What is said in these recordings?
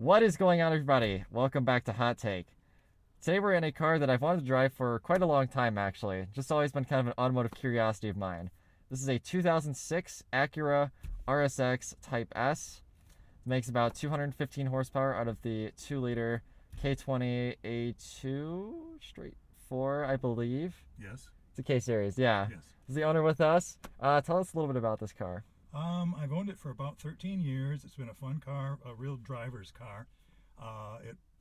What is going on, everybody? Welcome back to Hot Take. Today we're in a car that I've wanted to drive for quite a long time, actually. Just always been kind of an automotive curiosity of mine. This is a 2006 Acura RSX Type S. It makes about 215 horsepower out of the 2-liter K20 A2 straight 4, I believe. Yes. It's a K series, yeah. Yes. Is the owner with us? Tell us a little bit about this car. I've owned it for about 13 years. It's been a fun car, a real driver's car.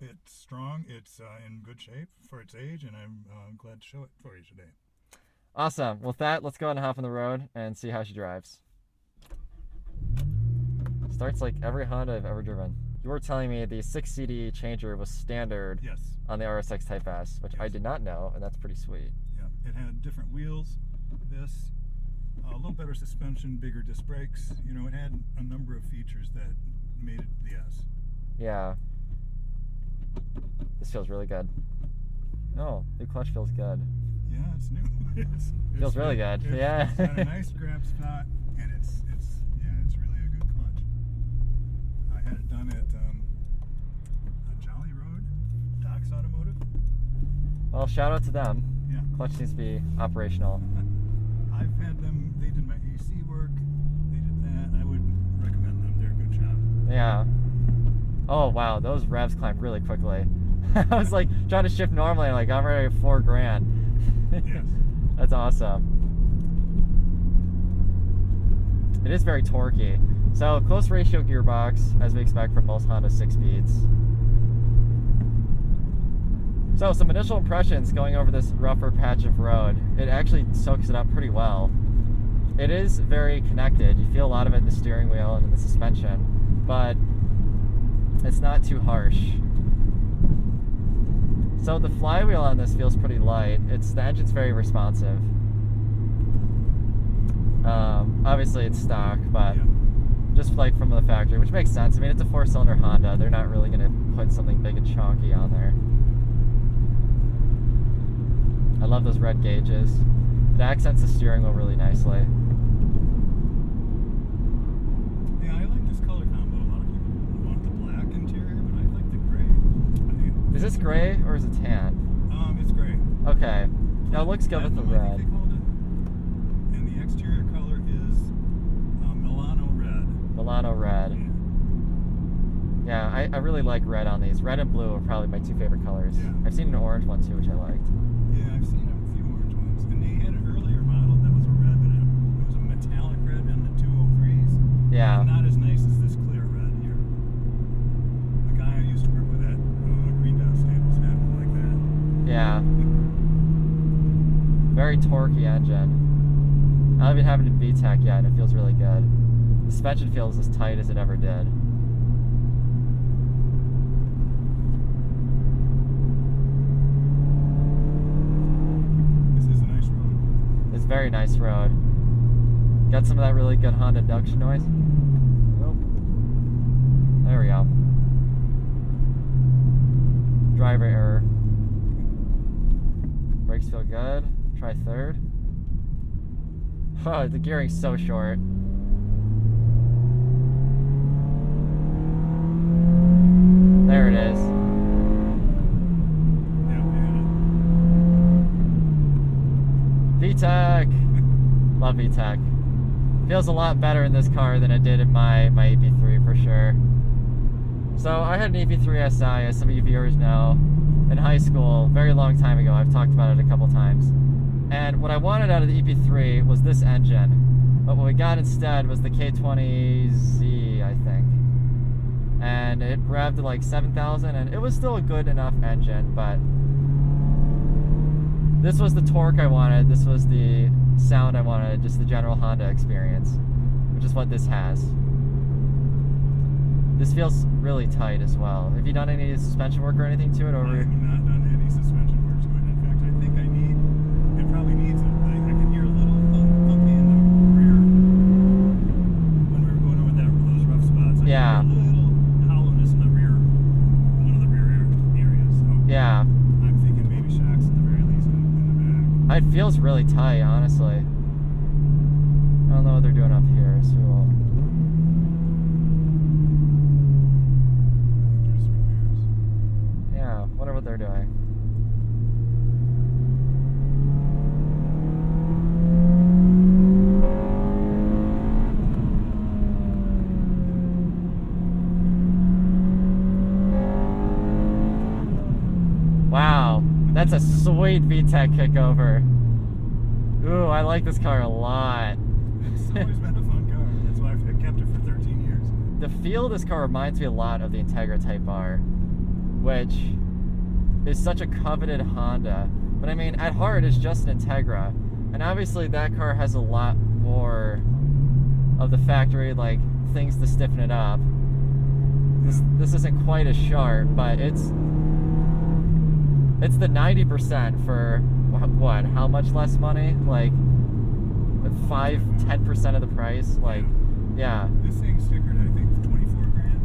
It's strong. It's in good shape for its age, and I'm glad to show it for you today. Awesome. With that, let's go ahead and hop on the road and see how she drives. Starts like every Honda I've ever driven. You were telling me the 6 CD changer was standard on the RSX Type S, which I did not know, and that's pretty sweet. Yeah, it had different wheels. This, a little better suspension, bigger disc brakes. You know, it had a number of features that made it the S. Yeah. This feels really good. Oh, the clutch feels good. Yeah, it's new. It's feels really good. Yeah. It's got a nice grab spot, and it's really a good clutch. I had it done at Jolly Road, Doc's Automotive. Well, shout out to them. Yeah. Clutch seems to be operational. I've had them. They did my AC work. They did that. I would recommend them. They're a good shop. Yeah. Oh wow, those revs climbed really quickly. I was like trying to shift normally, like I'm already at $4,000. Yes. That's awesome. It is very torquey. So close ratio gearbox, as we expect from most Honda 6-speeds. So some initial impressions going over this rougher patch of road. It actually soaks it up pretty well. It is very connected. You feel a lot of it in the steering wheel and in the suspension, but it's not too harsh. So the flywheel on this feels pretty light. The engine's very responsive. Obviously it's stock, but just like from the factory, which makes sense. I mean, it's a 4-cylinder Honda. They're not really going to put something big and chunky on there. I love those red gauges. It accents the steering wheel really nicely. Yeah, I like this color combo. A lot of people want the black interior, but I like the gray. Is this gray or is it tan? It's gray. Okay. Now it looks good with the red. I think they called it. And the exterior color is Milano red. Milano red. Yeah, I really like red on these. Red and blue are probably my two favorite colors. Yeah. I've seen an orange one too, which I liked. Yeah, I've seen a few orange ones. And they had an earlier model that was a red, but it was a metallic red in the 203s. Yeah. Not as nice as this clear red here. The guy I used to work with at Green Dot Stables had one like that. Yeah. Very torquey engine. I don't even have it in VTEC yet, and it feels really good. The suspension feels as tight as it ever did. Very nice road. Got some of that really good Honda induction noise. Nope. There we go. Driver error. Brakes feel good. Try third. Oh, the gearing's so short. There it is. VTEC! Love VTEC. Feels a lot better in this car than it did in my Ep3 for sure. So I had an Ep3 SI, as some of you viewers know, in high school, very long time ago. I've talked about it a couple times. And what I wanted out of the Ep3 was this engine. But what we got instead was the K20Z, I think. And it revved to like 7,000, and it was still a good enough engine, but this was the torque I wanted, this was the sound I wanted, just the general Honda experience, which is what this has. This feels really tight as well. Have you done any suspension work or anything to it? I have not done any suspension work to it. In fact, I think it probably needs it. I can hear a little thumpy in the rear when we were going over those rough spots. I yeah. Hear a little hollowness in the rear, one of the rear areas. So yeah. I'm thinking maybe shocks at the very least in the back. It feels really tight, honestly. I don't know what they're doing up here, so That's a sweet VTEC kickover. Ooh, I like this car a lot. It's always been a fun car. That's why I've kept it for 13 years. The feel of this car reminds me a lot of the Integra Type R, which is such a coveted Honda. But I mean, at heart, it's just an Integra. And obviously that car has a lot more of the factory, like, things to stiffen it up. This isn't quite as sharp, but it's the 90% for what? How much less money? Like 5-10% of the price. Like, yeah. This thing's stickered, I think, 24 grand.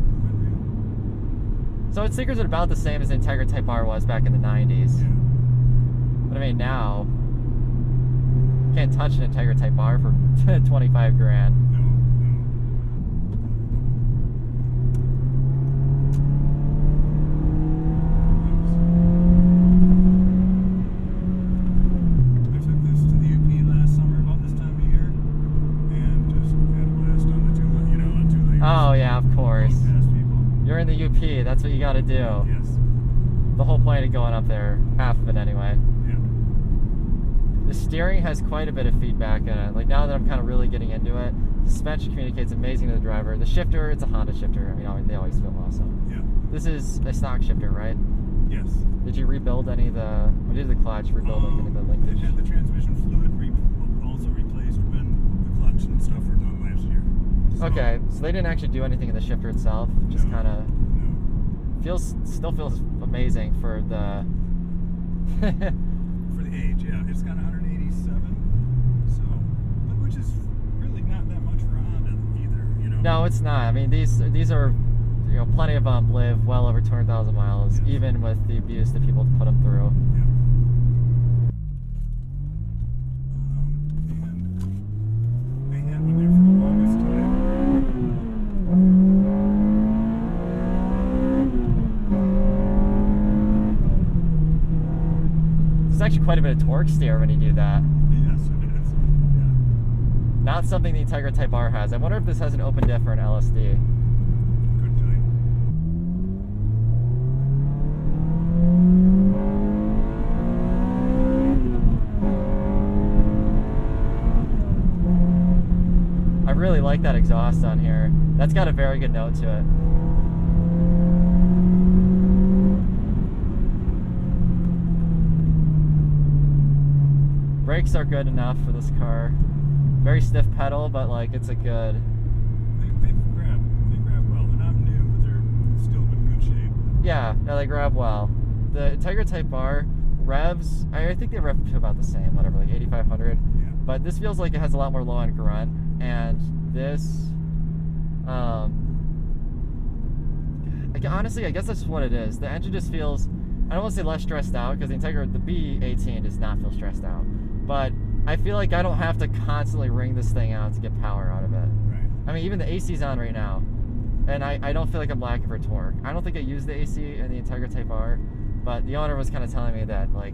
So it stickers at about the same as the Integra Type R was back in the 90s. Yeah. But I mean, now can't touch an Integra Type R for 25 grand. No. Oh yeah, of course. You're in the UP, that's what you gotta do. Yes. The whole point of going up there, half of it anyway. Yeah. The steering has quite a bit of feedback in it. Like, now that I'm kind of really getting into it, the suspension communicates amazing to the driver. The shifter, it's a Honda shifter. I mean, they always feel awesome. Yeah. This is a stock shifter, right? Yes. Did you rebuild any of the, what did the clutch rebuild any of the linkage? It had the transmission fluid also replaced when the clutch and stuff were done last year. So, Okay, so they didn't actually do anything in the shifter itself. Just kind of still feels amazing for the for the age. Yeah, it's got 187, so which is really not that much for a Honda either. You know. No, it's not. I mean, these are, you know, plenty of them live well over 200,000 miles, Yes. even with the abuse that people put them through. Yeah. And they had one there for the longest time. There's actually quite a bit of torque steer when you do that. Yes, it is. Yeah. Not something the Integra Type R has. I wonder if this has an open diff or an LSD. Couldn't tell you. I really like that exhaust on here. That's got a very good note to it. Brakes are good enough for this car. Very stiff pedal, but like, it's a good. They grab well. They're not new, but they're still in good shape. Yeah, no, they grab well. The Integra Type R revs, I think they rev to about the same, whatever, like 8,500. Yeah. But this feels like it has a lot more low end grunt, and this, honestly, I guess that's what it is. The engine just feels, I don't want to say less stressed out, because the Integra, the B18 does not feel stressed out. But I feel like I don't have to constantly wring this thing out to get power out of it. Right. I mean, even the AC's on right now, and I don't feel like I'm lacking for torque. I don't think I used the AC in the Integra Type R, but the owner was kind of telling me that, like,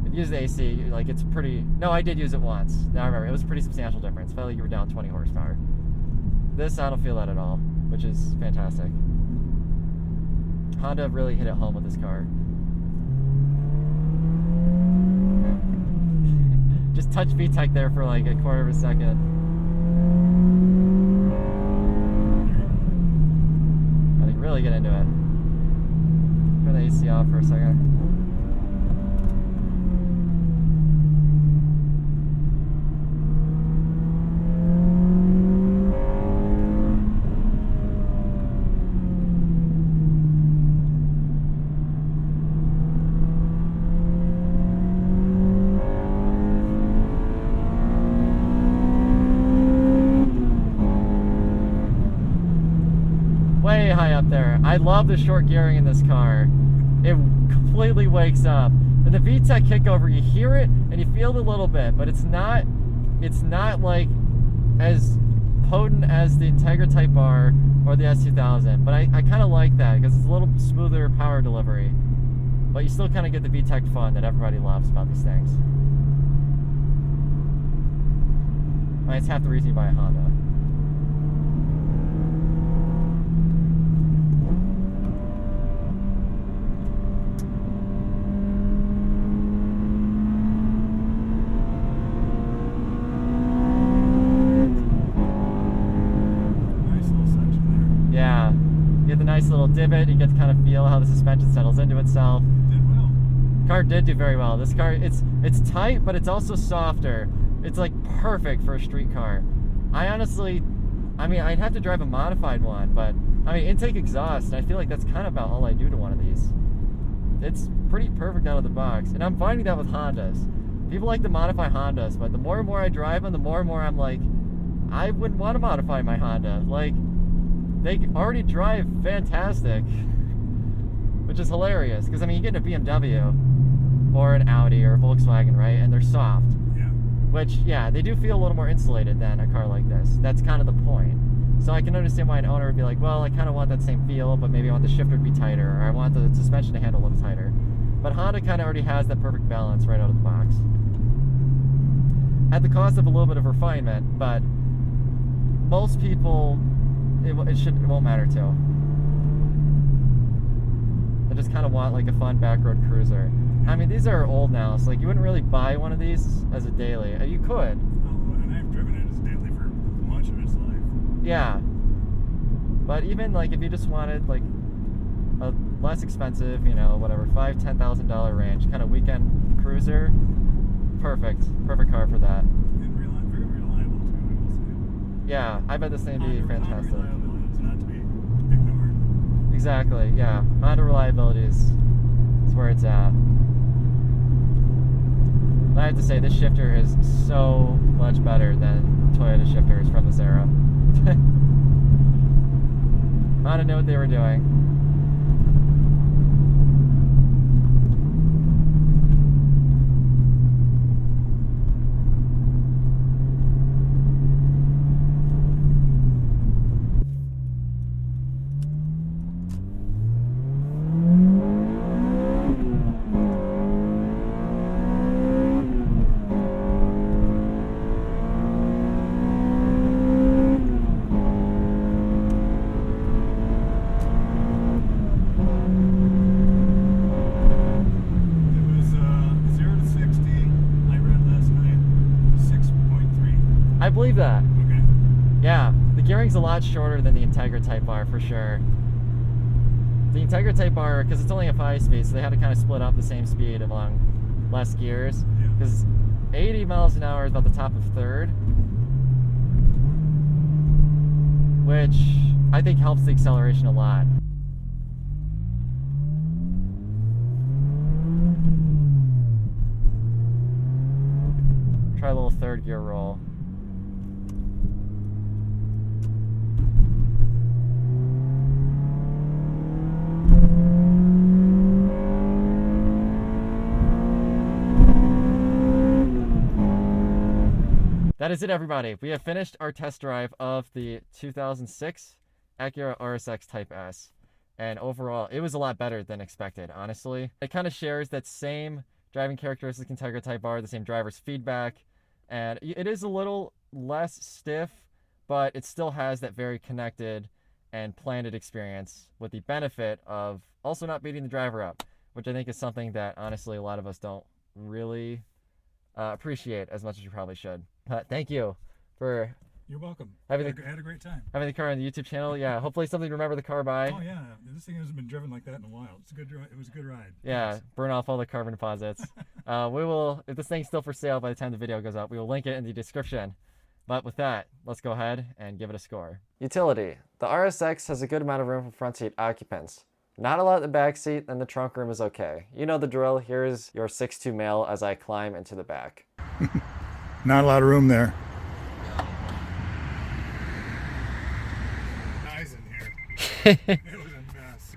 if you use the AC, like, it's pretty. No, I did use it once. Now I remember, it was a pretty substantial difference. Felt like you were down 20 horsepower. This, I don't feel that at all, which is fantastic. Honda really hit it home with this car. Just touch VTEC there for like a quarter of a second. I think really get into it. Turn the AC off for a second. Way high up there. I love the short gearing in this car. It completely wakes up. And the VTEC kickover, you hear it and you feel it a little bit, but it's not like as potent as the Integra Type R or the S2000. But I kind of like that because it's a little smoother power delivery. But you still kind of get the VTEC fun that everybody loves about these things. I mean, it's half the reason you buy a Honda. nice little divot. You get to kind of feel how the suspension settles into itself. Did well. Car did do very well. This car, it's tight, but it's also softer. It's like perfect for a street car. I honestly, I mean, I'd have to drive a modified one, but I mean, intake exhaust, I feel like that's kind of about all I do to one of these. It's pretty perfect out of the box, and I'm finding that with Hondas. People like to modify Hondas, but the more and more I drive them, the more and more I'm like, I wouldn't want to modify my Honda. Like, they already drive fantastic, which is hilarious. Because I mean, you get in a BMW or an Audi or a Volkswagen, right? And they're soft. Yeah. Which, yeah, they do feel a little more insulated than a car like this. That's kind of the point. So I can understand why an owner would be like, well, I kind of want that same feel, but maybe I want the shifter to be tighter, or I want the suspension to handle a little tighter. But Honda kind of already has that perfect balance right out of the box. At the cost of a little bit of refinement, but most people, it won't matter to. They just kind of want like a fun backroad cruiser. I mean, these are old now, so like you wouldn't really buy one of these as a daily. You could. Well, and I've driven it as daily for much of its life. Yeah. But even like if you just wanted like a less expensive, you know, whatever, $5,000-$10,000 range, kind of weekend cruiser, perfect car for that. And very reliable too, I will say. Yeah, I bet this thing would be fantastic. Reliability is not to be ignored. Exactly, yeah. Honda reliability is where it's at. And I have to say, this shifter is so much better than Toyota shifters from this era. Honda knew what they were doing. I believe that. Okay. Yeah, the gearing's a lot shorter than the Integra Type R for sure. The Integra Type R, because it's only a 5-speed, so they had to kind of split up the same speed along less gears. Because 80 miles an hour is about the top of third, which I think helps the acceleration a lot. Try a little third gear roll. That is it, everybody. We have finished our test drive of the 2006 Acura RSX Type S. And overall, it was a lot better than expected, honestly. It kind of shares that same driving characteristic Integra Type R, the same driver's feedback. And it is a little less stiff, but it still has that very connected and planted experience with the benefit of also not beating the driver up, which I think is something that, honestly, a lot of us don't really appreciate as much as you probably should. But thank you for You're welcome. Having I had a great time. having the car on the YouTube channel. Yeah, hopefully something to remember the car by. Oh yeah, this thing hasn't been driven like that in a while. It's a good. It was a good ride. Yeah, Thanks. burn off all the carbon deposits. We will, if this thing's still for sale by the time the video goes up, we will link it in the description. But with that, let's go ahead and give it a score. Utility. The RSX has a good amount of room for front seat occupants. Not a lot in the back seat, and the trunk room is okay. You know the drill. Here is your 6'2" male as I climb into the back. Not a lot of room there. Eyes in here. It was a mess.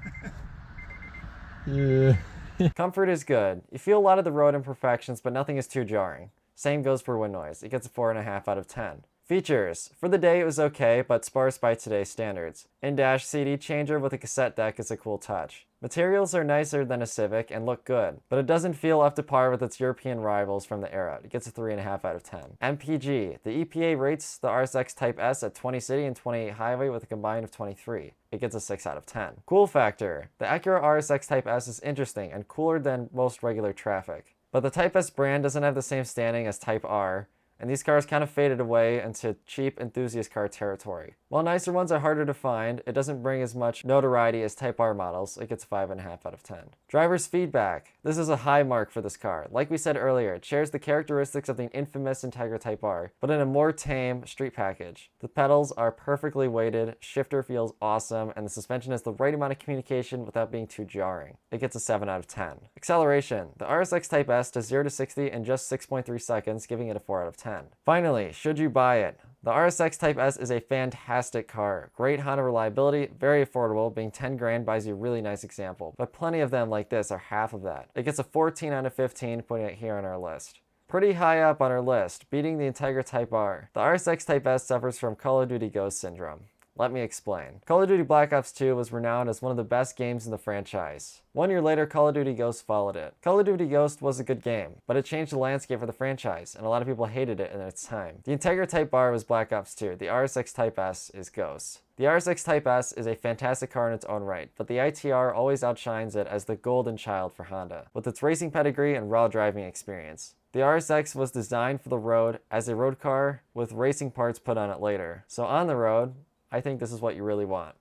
Yeah. Comfort is good. You feel a lot of the road imperfections, but nothing is too jarring. Same goes for wind noise. It gets a 4.5 out of 10. Features. For the day it was okay, but sparse by today's standards. In-dash CD changer with a cassette deck is a cool touch. Materials are nicer than a Civic and look good, but it doesn't feel up to par with its European rivals from the era. It gets a 3.5 out of 10. MPG. The EPA rates the RSX Type S at 20 city and 28 highway with a combined of 23. It gets a 6 out of 10. Cool factor. The Acura RSX Type S is interesting and cooler than most regular traffic. But the Type S brand doesn't have the same standing as Type R, and these cars kind of faded away into cheap enthusiast car territory. While nicer ones are harder to find, it doesn't bring as much notoriety as Type R models. It gets 5.5 out of 10. Driver's feedback. This is a high mark for this car. Like we said earlier, it shares the characteristics of the infamous Integra Type R, but in a more tame street package. The pedals are perfectly weighted, shifter feels awesome, and the suspension has the right amount of communication without being too jarring. It gets a 7 out of 10. Acceleration. The RSX Type S does 0 to 60 in just 6.3 seconds, giving it a 4 out of 10. Finally, should you buy it? The RSX Type S is a fantastic car. Great Honda reliability, very affordable, being 10 grand buys you a really nice example, but plenty of them like this are half of that. It gets a 14 out of 15, putting it here on our list. Pretty high up on our list, beating the Integra Type R. The RSX Type S suffers from Call of Duty Ghost syndrome. Let me explain. Call of Duty Black Ops 2 was renowned as one of the best games in the franchise. 1 year later, Call of Duty Ghost followed it. Call of Duty Ghost was a good game, but it changed the landscape for the franchise, and a lot of people hated it in its time. The Integra Type R was Black Ops 2. The RSX Type S is Ghost. The RSX Type S is a fantastic car in its own right, but the ITR always outshines it as the golden child for Honda, with its racing pedigree and raw driving experience. The RSX was designed for the road as a road car with racing parts put on it later. So on the road, I think this is what you really want.